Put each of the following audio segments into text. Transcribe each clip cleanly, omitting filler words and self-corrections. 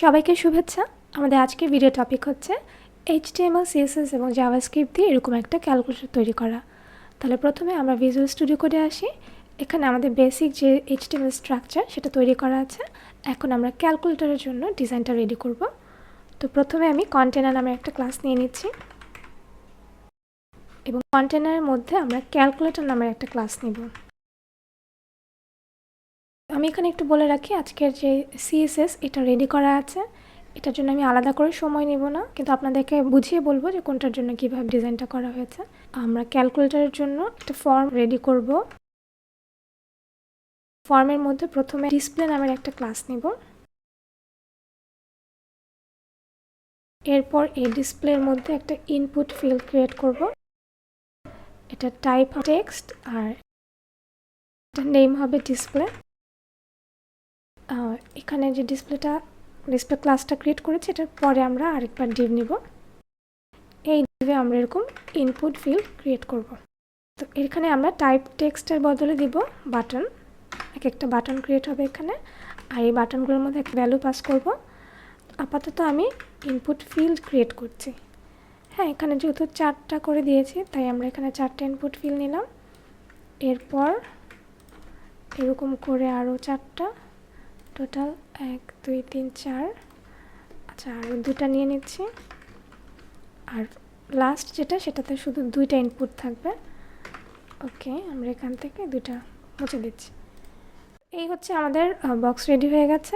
সবাইকে শুভেচ্ছা। আমাদের আজকের ভিডিও টপিক হচ্ছে HTML CSS এবং JavaScript দিয়ে এরকম একটা ক্যালকুলেটর তৈরি করা। তাহলে প্রথমে আমরা ভিজুয়াল স্টুডিও কোডে আসি। এখানে আমাদের বেসিক যে HTML স্ট্রাকচার সেটা তৈরি করা আছে। এখন আমরা ক্যালকুলেটরের জন্য ডিজাইনটা রেডি করব। তো প্রথমে আমি কন্টেনার নামে একটা ক্লাস নিয়ে নিচ্ছি এবং কন্টেনারের মধ্যে আমরা ক্যালকুলেটর নামের একটা ক্লাস নিব। আমি এখানে একটু বলে রাখি, আজকের যে CSS এটা রেডি করা আছে, এটার জন্য আমি আলাদা করে সময় নেব না, কিন্তু আপনাদেরকে বুঝিয়ে বলবো যে কোনটার জন্য কিভাবে ডিজাইনটা করা হয়েছে। আমরা ক্যালকুলেটরের জন্য একটা ফর্ম রেডি করব। ফর্মের মধ্যে প্রথমে ডিসপ্লে নামের একটা ক্লাস নিব। এরপর এই ডিসপ্লের মধ্যে একটা ইনপুট ফিল্ড ক্রিয়েট করব। এটা টাইপ টেক্সট আর এটা নেম হবে ডিসপ্লে। এখানে যে ডিসপ্লে ক্লাসটা ক্রিয়েট করেছি, এটার পরে আমরা আরেকবার ডিভ নিব। এই ডিভে আমরা এরকম ইনপুট ফিল্ড ক্রিয়েট করব। তো এখানে আমরা টাইপ টেক্সটের বদলে দিব বাটন। একটা বাটন ক্রিয়েট হবে এখানে, আর এই বাটনগুলোর মধ্যে একটা ভ্যালু পাস করব। আপাতত আমি ইনপুট ফিল্ড ক্রিয়েট করছি। হ্যাঁ, এখানে যেহেতু 4টা করে দিয়েছি, তাই আমরা এখানে 4টা ইনপুট ফিল্ড নিলাম। এরপর এরকম করে আরও 4টা, টোটাল 1 2 3 4। আচ্ছা, আরও 2টা নিয়ে নিচ্ছি। আর লাস্ট যেটা, সেটাতে শুধু 2টা ইনপুট থাকবে। ওকে, আমরা এখান থেকে 2টা মুছে দিচ্ছি। এই হচ্ছে আমাদের বক্স রেডি হয়ে গেছে।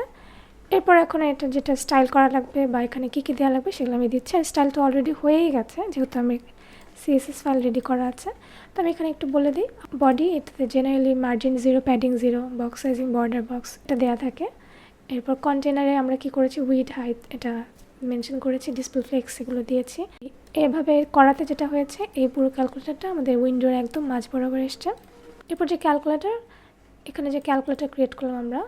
এরপর এখন এটা যেটা স্টাইল করা লাগবে বা এখানে কী কী দেওয়া লাগবে সেগুলো আমি দিচ্ছি। আর স্টাইল তো অলরেডি হয়েই গেছে, যেহেতু আমি CSS ফাইল রেডি করা আছে। তো আমি এখানে একটু বলে দিই, বডি এটাতে generally margin 0, padding 0, box sizing, border box এটা দেওয়া থাকে। এরপর কন্টেনারে আমরা কি করেছি, উইড হাইট এটা মেনশন করেছি, ডিসপ্লে ফ্লেক্স এগুলো দিয়েছি। এভাবে করাতে যেটা হয়েছে, এই পুরো ক্যালকুলেটরটা আমাদের উইন্ডোর একদম মাঝ বরাবর এসছে। এরপর যে ক্যালকুলেটর, এখানে যে ক্যালকুলেটর ক্রিয়েট করলাম আমরা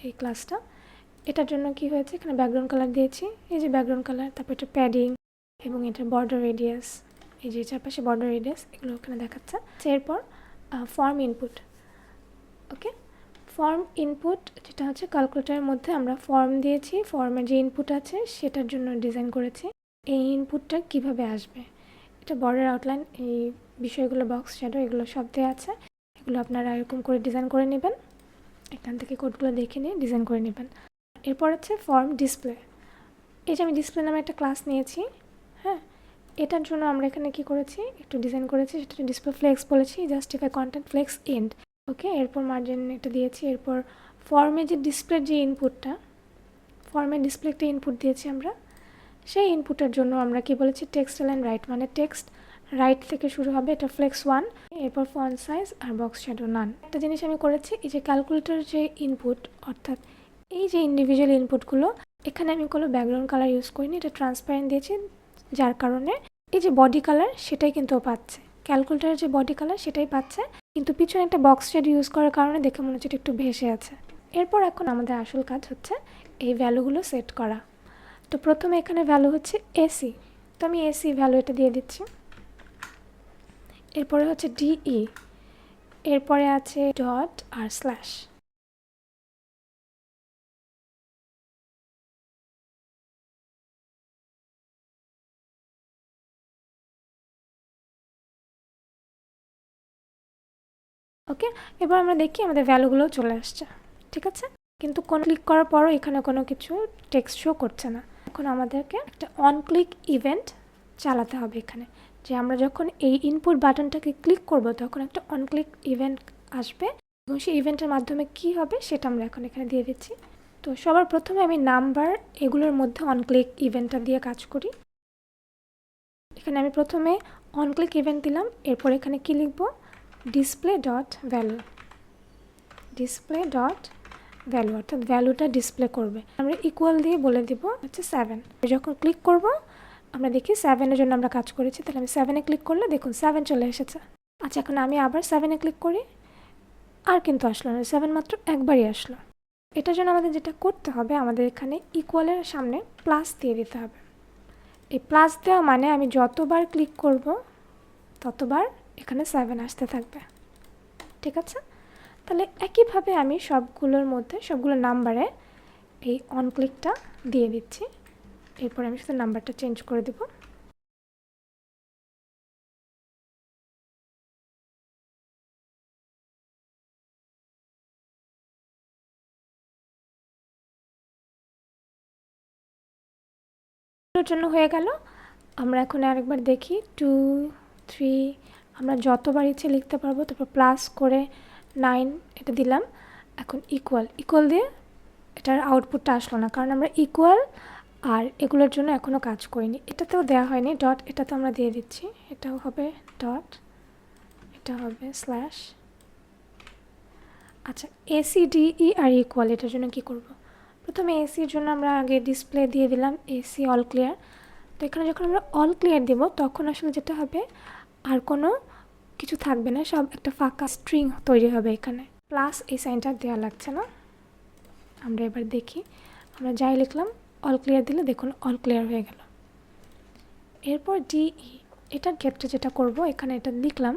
এই ক্লাসটা, এটার জন্য কি হয়েছে, এখানে ব্যাকগ্রাউন্ড কালার দিয়েছি, এই যে ব্যাকগ্রাউন্ড কালার, তারপর এটা প্যাডিং এবং এটার বর্ডার রেডিয়াস, এই যে চারপাশে বর্ডার রেডিয়াস এগুলো ওখানে দেখাচ্ছে। এরপর ফর্ম ইনপুট। ওকে, ফর্ম ইনপুট যেটা হচ্ছে ক্যালকুলেটরের মধ্যে আমরা ফর্ম দিয়েছি, ফর্মের যে ইনপুট আছে সেটার জন্য ডিজাইন করেছি। এই ইনপুটটা কিভাবে আসবে, এটা বর্ডার আউটলাইন, এই বিষয়গুলো, বক্স শ্যাডো এগুলো সব দেওয়া আছে। এগুলো আপনারা এরকম করে ডিজাইন করে নেবেন, এখান থেকে কোডগুলো দেখে নিয়ে ডিজাইন করে নেবেন। এরপর হচ্ছে ফর্ম ডিসপ্লে। এই যে আমি ডিসপ্লে নামে একটা ক্লাস নিয়েছি, হ্যাঁ, এটার জন্য আমরা এখানে কি করেছি, একটু ডিজাইন করেছি, সেটা ডিসপ্লে ফ্লেক্স বলেছি, জাস্টিফাই কন্টেন্ট ফ্লেক্স এন্ড। ওকে, এরপর মার্জিন এটা দিয়েছি। এরপর ফর্মে যে ডিসপ্লের যে ইনপুটটা, ফর্মে ডিসপ্লে একটা ইনপুট দিয়েছি আমরা, সেই ইনপুটের জন্য আমরা কি বলেছি, টেক্সট অ্যালাইন রাইট, মানে টেক্সট রাইট থেকে শুরু হবে, এটা ফ্লেক্স 1। এরপর ফন্ট সাইজ আর বক্স শ্যাডো নান। একটা জিনিস আমি করেছি, এই যে ক্যালকুলেটর যে ইনপুট, অর্থাৎ এই যে ইন্ডিভিজুয়াল ইনপুটগুলো, এখানে আমি কোনো ব্যাকগ্রাউন্ড কালার ইউজ করিনি, এটা ট্রান্সপারেন্ট দিয়েছি, যার কারণে এই যে বডি কালার সেটাই কিন্তু ও পাচ্ছে, ক্যালকুলেটরের যে বডি কালার সেটাই পাচ্ছে, কিন্তু পিছনে একটা বক্স শ্যাডো ইউজ করার কারণে দেখে মনে হচ্ছে এটা একটু ভেসে আছে। এরপর এখন আমাদের আসল কাজ হচ্ছে এই ভ্যালুগুলো সেট করা। তো প্রথমে এখানে ভ্যালু হচ্ছে AC, তো আমি AC ভ্যালু এটা দিয়ে দিচ্ছি। এরপরে হচ্ছে DE, এরপরে আছে ডট আর স্ল্যাশ। ওকে, এবার আমরা দেখি আমাদের ভ্যালুগুলো চলে আসছে, ঠিক আছে, কিন্তু কোনো ক্লিক করার পরও এখানে কোনো কিছু টেক্সট শো করছে না। এখন আমাদেরকে একটা অন ক্লিক ইভেন্ট চালাতে হবে এখানে, যে আমরা যখন এই ইনপুট বাটনটাকে ক্লিক করব তখন একটা অন ক্লিক ইভেন্ট আসবে, এবং সেই ইভেন্টের মাধ্যমে কি হবে সেটা আমরা এখন এখানে দিয়ে দিচ্ছি। তো সবার প্রথমে আমি নাম্বার এগুলোর মধ্যে অন ক্লিক ইভেন্টটা দিয়ে কাজ করি। এখানে আমি প্রথমে অন ক্লিক ইভেন্ট দিলাম, এরপর এখানে কি লিখব, display dot value, display dot value, অর্থাৎ ভ্যালুটা ডিসপ্লে করবে। আমরা ইকুয়াল দিয়ে বলে দিব হচ্ছে 7। যখন ক্লিক করব আমরা দেখি 7-এর জন্য আমরা কাজ করেছি, তাহলে আমি 7-এ ক্লিক করলে দেখুন 7 চলে এসেছে। আচ্ছা, এখন আমি আবার 7-এ ক্লিক করি, আর কিন্তু আসলো না, 7 মাত্র একবারই আসলো। এটার জন্য আমাদের যেটা করতে হবে, আমাদের এখানে ইকুয়ালের সামনে প্লাস দিয়ে দিতে হবে। এই প্লাস দেওয়া মানে আমি যতবার ক্লিক করব ততবার এখানে 7 আসতে থাকবে, ঠিক আছে। তাহলে একইভাবে আমি সবগুলোর মধ্যে, সবগুলো নাম্বারে এই অন ক্লিকটা দিয়ে দিচ্ছি। এরপর আমি শুধু নাম্বারটা চেঞ্জ করে দেব। জন্য হয়ে গেল। আমরা এখন আরেকবার দেখি 2 3 আমরা যতবার ইচ্ছে লিখতে পারবো। তারপর প্লাস করে 9 এটা দিলাম। এখন ইকুয়াল দিয়ে এটার আউটপুটটা আসলো না, কারণ আমরা ইকুয়াল আর এগুলোর জন্য এখনও কাজ করিনি। এটাতেও দেওয়া হয়নি ডট, এটা তো আমরা দিয়ে দিচ্ছি। এটাও হবে ডট, এটা হবে স্ল্যাশ। আচ্ছা, ACDE আর ইকুয়াল এটার জন্য কি করব? প্রথমে এসির জন্য আমরা আগে ডিসপ্লে দিয়ে দিলাম এসি অল ক্লিয়ার। তো এখানে যখন আমরা অল ক্লিয়ার দেব তখন আসলে যেটা হবে আর কোনো কিছু থাকবে না, সব একটা ফাঁকা স্ট্রিং তৈরি হবে এখানে। প্লাস এই সাইনটা দেওয়া লাগছে না। আমরা এবার দেখি, আমরা যাই লিখলাম অল ক্লিয়ার দিলে দেখুন অল ক্লিয়ার হয়ে গেল। এরপর ডিই, এটার ক্ষেত্রে যেটা করব, এখানে এটা লিখলাম,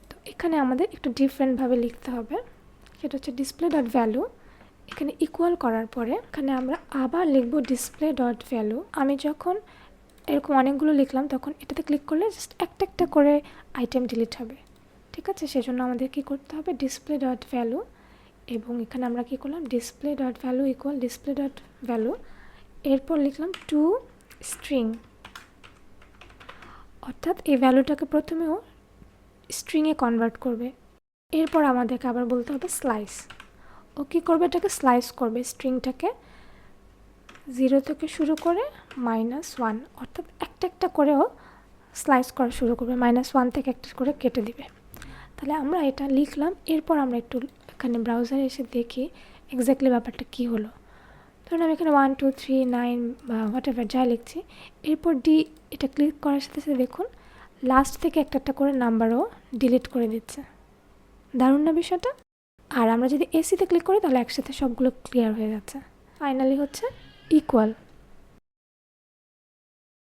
তো এখানে আমাদের একটু ডিফারেন্টভাবে লিখতে হবে। সেটা হচ্ছে ডিসপ্লে ডট ভ্যালু। এখানে ইকুয়াল করার পরে এখানে আমরা আবার লিখব ডিসপ্লে ডট ভ্যালু। আমি যখন এরকম অনেকগুলো লিখলাম তখন এটাতে ক্লিক করলে জাস্ট একটা একটা করে আইটেম ডিলিট হবে। ঠিক আছে, সেজন্য আমাদের কি করতে হবে, ডিসপ্লে ডট ভ্যালু, এবং এখানে আমরা কি করলাম display dot value equal display dot value. এরপর লিখলাম টু স্ট্রিং, অর্থাৎ এই ভ্যালুটাকে প্রথমেও স্ট্রিংয়ে কনভার্ট করবে। এরপর আমাদেরকে আবার বলতে হবে স্লাইস। ও কী করবে, এটাকে স্লাইস করবে, স্ট্রিংটাকে 0 থেকে শুরু করে -1, অর্থাৎ একটা একটা করেও স্লাইস করা শুরু করবে, -1 থেকে একটা করে কেটে দিবে। তাহলে আমরা এটা লিখলাম। এরপর আমরা একটু এখানে ব্রাউজারে এসে দেখি এক্স্যাক্টলি ব্যাপারটা কী হলো। ধরুন আমি এখানে 1 2 3 9 বা হোয়াট এভার যা লিখছি। এরপর এটা ক্লিক করার সাথে সাথে দেখুন লাস্ট থেকে একটা একটা করে নাম্বারও ডিলিট করে দিচ্ছে। দারুণ না বিষয়টা? আর আমরা যদি এসিতে ক্লিক করি তাহলে একসাথে সবগুলো ক্লিয়ার হয়ে যাচ্ছে। ফাইনালি হচ্ছে ইকুয়াল।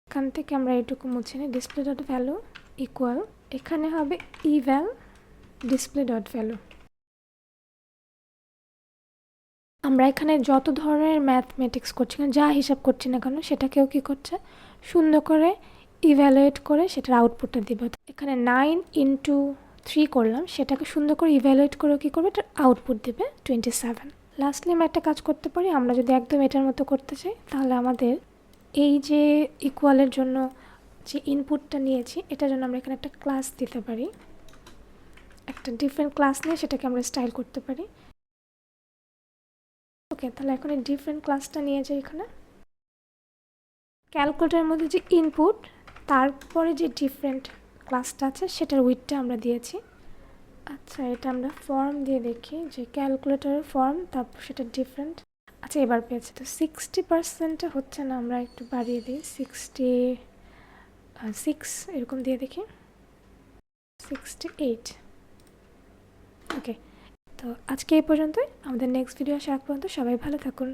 এখান থেকে আমরা এইটুকু মুছে নিই, ডিসপ্লে ডট ভ্যালু ইকুয়াল, এখানে হবে ইভ্যাল ডিসপ্লে ডট ভ্যালু। আমরা এখানে যত ধরনের ম্যাথমেটিক্স করছি না, যা হিসাব করছি না কেন, সেটাকেও কী করছে সুন্দর করে ইভ্যালুয়েট করে সেটার আউটপুটটা দিবে। এখানে 9 × 3 করলাম, সেটাকে সুন্দর করে ইভ্যালুয়েট করে কী করবে, এটার আউটপুট দেবে 27। লাস্টলি আমরা একটা কাজ করতে পারি, আমরা যদি একদম এটার মতো করতে চাই তাহলে আমাদের এই যে ইকুয়ালের জন্য যে ইনপুটটা নিয়েছি এটার জন্য আমরা এখানে একটা ক্লাস দিতে পারি। একটা ডিফারেন্ট ক্লাস নিয়ে সেটাকে আমরা স্টাইল করতে পারি। ওকে, তাহলে এখন এই ডিফারেন্ট ক্লাসটা নিয়ে যাই। এখানে ক্যালকুলেটারের মধ্যে যে ইনপুট, তারপরে যে ডিফারেন্ট ক্লাসটা আছে সেটার উইথটা আমরা দিয়েছি। আচ্ছা, এটা আমরা ফর্ম দিয়ে দেখি যে ক্যালকুলেটারের ফর্ম, তারপর সেটা ডিফারেন্ট। আচ্ছা, এবার পেয়েছি। তো 60% হচ্ছে না, আমরা একটু বাড়িয়ে দিই, 66 এরকম দিয়ে দেখি, 68। ওকে, তো আজকে এই পর্যন্তই। আমাদের নেক্সট ভিডিও আসার আগ পর্যন্ত সবাই ভালো থাকুন।